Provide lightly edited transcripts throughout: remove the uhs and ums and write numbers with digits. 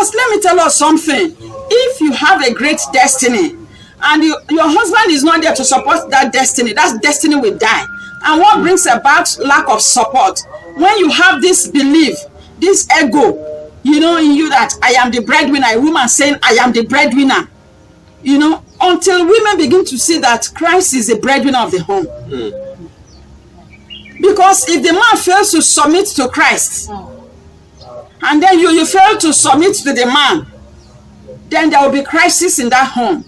Because let me tell us something. If you have a great destiny and your husband is not there to support that destiny, that destiny will die. And what brings about lack of support? When you have this belief, this ego, in you that I am the breadwinner, a woman saying I am the breadwinner, until women begin to see that Christ is the breadwinner of the home. Because if the man fails to submit to Christ, and then you fail to submit to the man, then there will be crisis in that home.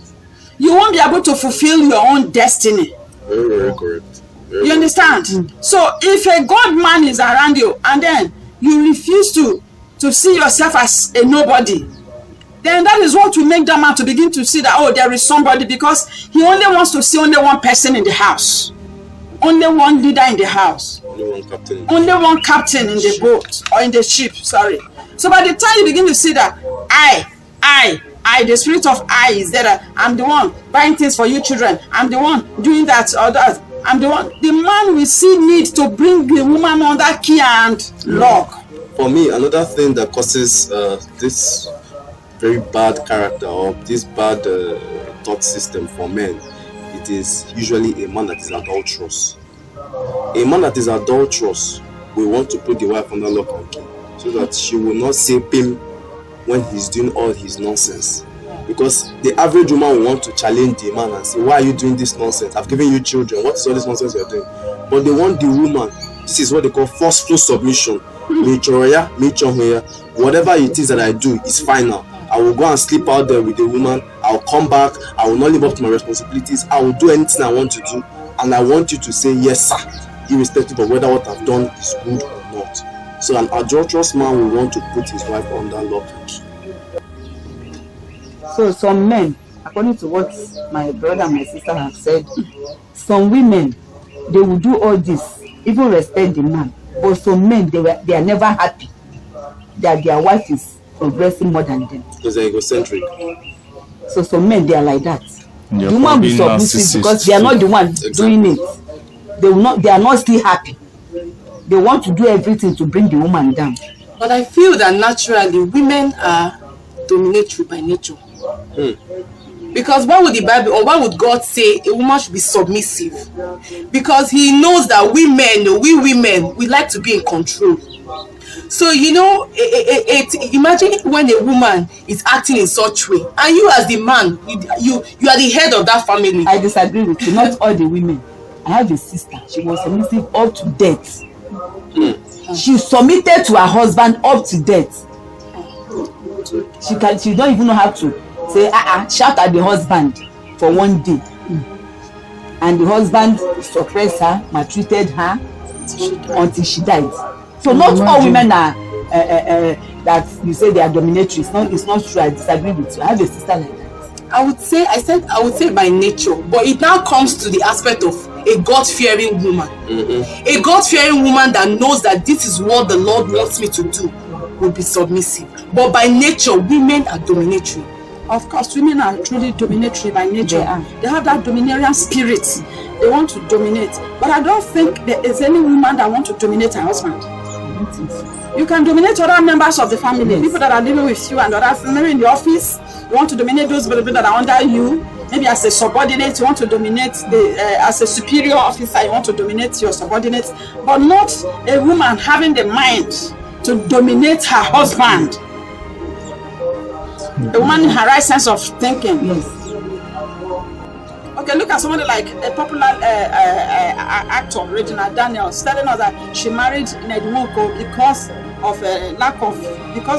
You won't be able to fulfill your own destiny. Very, very correct. You understand? So if a God man is around you and then you refuse to see yourself as a nobody, then that is what will make that man to begin to see that, there is somebody, because he only wants to see only one person in the house. Only one leader in the house. Only one captain in the boat or in the ship, sorry. So by the time you begin to see that I, the spirit of I is there, I'm the one buying things for you children, I'm the one doing that or that, I'm the one, the man will see need to bring the woman under key and lock. For me, another thing that causes this very bad character or this bad thought system for men, it is usually a man that is adulterous. A man that is adulterous will want to put the wife under lock and key so that she will not say him when he's doing all his nonsense. Because the average woman will want to challenge the man and say, why are you doing this nonsense? I've given you children. What is all this nonsense you're doing? But they want the woman. This is what they call forceful submission. Whatever it is that I do is final. I will go and sleep out there with the woman. I'll come back. I will not live up to my responsibilities. I will do anything I want to do. And I want you to say yes, sir, irrespective of whether what I've done is good or not. So an adulterous man will want to put his wife under lock and key. So some men, according to what my brother and my sister have said, some women, they will do all this, even respect the man. But some men, they are never happy that their wife is progressing more than them. Because they're egocentric. So some men, they are like that. The woman will be submissive because they are not the one doing it. They are not still happy. They want to do everything to bring the woman down. But I feel that naturally women are dominatory by nature. Because why would the Bible or why would God say a woman should be submissive? Because he knows that we women, we like to be in control. So imagine when a woman is acting in such way, and you as the man, you are the head of that family. I disagree with you. Not all the women. I have a sister. She was submissive up to death. She submitted to her husband up to death. She don't even know how to say shout at the husband for one day. And the husband suppressed her, maltreated her until she died. So not all women are that you say they are dominatory. It's not true. I disagree with you. I have a sister like that. I would say by nature, but it now comes to the aspect of a God-fearing woman. A God-fearing woman that knows that this is what the Lord wants me to do will be submissive. But by nature, women are dominatory. Of course, women are truly dominatory by nature. They have that domineering spirit. They want to dominate. But I don't think there is any woman that wants to dominate her husband. You can dominate other members of the family, yes. People that are living with you and others, maybe in the office. You want to dominate those people that are under you. Maybe as a subordinate, you want to dominate as a superior officer, you want to dominate your subordinates. But not a woman having the mind to dominate her husband. A woman in her right sense of thinking. Yes. Okay, look at somebody like a popular actor, Regina Daniels, telling us that she married Ned Nwoko because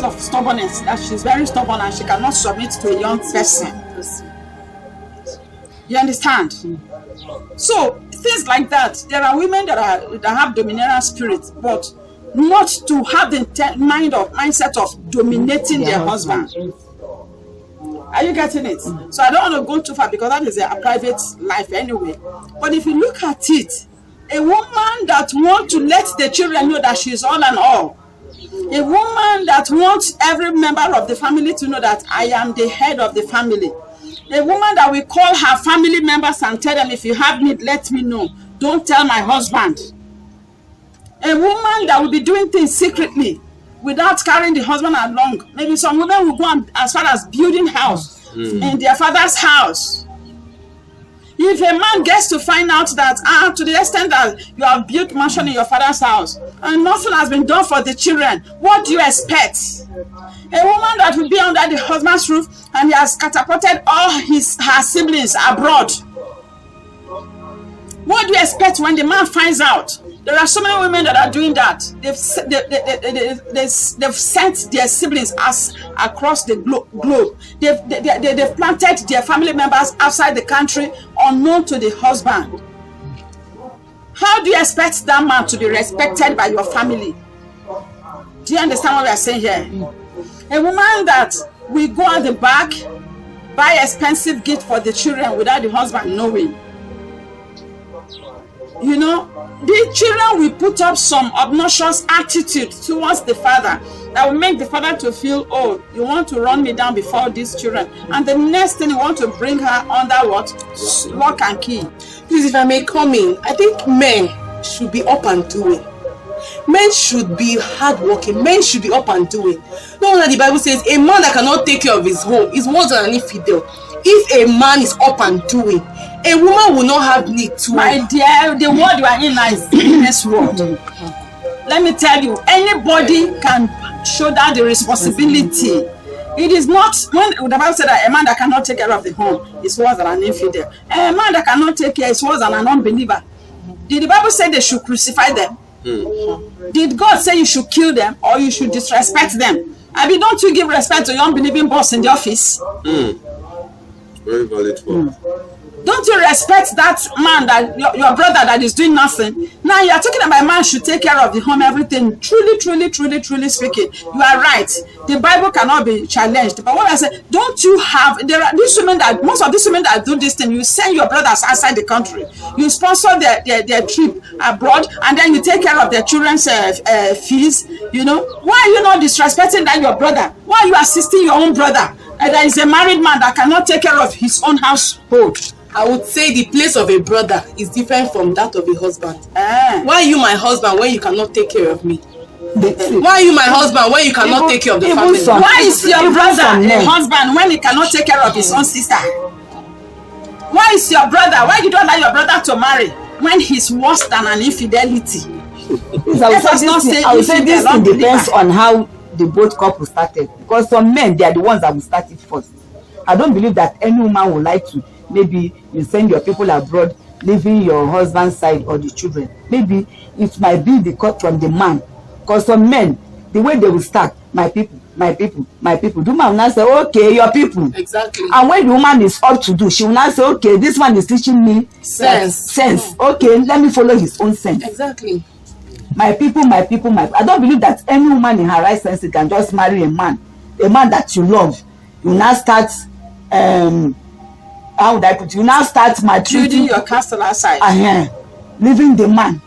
of stubbornness. That she's very stubborn and she cannot submit to a young person. You understand? So things like that. There are women that have domineering spirit, but not to have the mindset of dominating their husband. Are you getting it? So I don't want to go too far because that is a private life anyway. But if you look at it, a woman that wants to let the children know that she's all and all, a woman that wants every member of the family to know that I am the head of the family, a woman that will call her family members and tell them, if you have need, let me know. Don't tell my husband. A woman that will be doing things secretly without carrying the husband along. Maybe some women will go as far as building house in their father's house. If a man gets to find out that to the extent that you have built mansion in your father's house and nothing has been done for the children, what do you expect? A woman that will be under the husband's roof and he has catapulted all her siblings abroad. What do you expect when the man finds out? There are so many women that are doing that. They've sent their siblings across the globe. They've planted their family members outside the country unknown to the husband. How do you expect that man to be respected by your family? Do you understand what we are saying here? A woman that will go at the back, buy expensive gift for the children without the husband knowing. You know, the children will put up some obnoxious attitude towards the father that will make the father to feel, oh, you want to run me down before these children. And the next thing you want to bring her under what? Lock and key. Please, if I may come in, I think men should be up and doing. Men should be hardworking. Men should be up and doing. No wonder the Bible says a man that cannot take care of his home is worse than an infidel. If a man is up and doing, a woman will not have need to. My dear, the word you are in now is this word. Let me tell you, anybody can shoulder the responsibility. It is not, when the Bible said that a man that cannot take care of the home is worse than an infidel. A man that cannot take care is worse than an unbeliever. Did the Bible say they should crucify them? Did God say you should kill them or you should disrespect them? I mean, don't you give respect to your unbelieving boss in the office? Very valid point. Don't you respect that man, that your brother that is doing nothing? Now you are talking about a man should take care of the home, everything. Truly speaking, you are right. The Bible cannot be challenged. But what I say, don't you have, there are these women that, most of these women that do this thing, you send your brothers outside the country, you sponsor their trip abroad, and then you take care of their children's fees. You know, why are you not disrespecting that your brother? Why are you assisting your own brother? And there is a married man that cannot take care of his own household. I would say the place of a brother is different from that of a husband. Why are you my husband when you cannot take care of me? Why are you my husband when you cannot take care of the family? Why is your brother a husband when he cannot take care of his own sister? Why is your brother, why you don't allow your brother to marry when he's worse than an infidelity? I would say this thing depends on how the both couples started, because some men, they are the ones that will start it first. I don't believe that any woman would like to, maybe you send your people abroad, leaving your husband's side or the children. Maybe it might be the cut from the man, because some men, the way they will start, my people. The man will not say, okay, your people. Exactly. And when the woman is up to do, she will not say, okay, this one is teaching me sense. Okay, let me follow his own sense. Exactly. My people. I don't believe that any woman in her right senses can just marry a man that you love. You now start, how would I put it? You now start maltreating your castle outside. Leaving the man.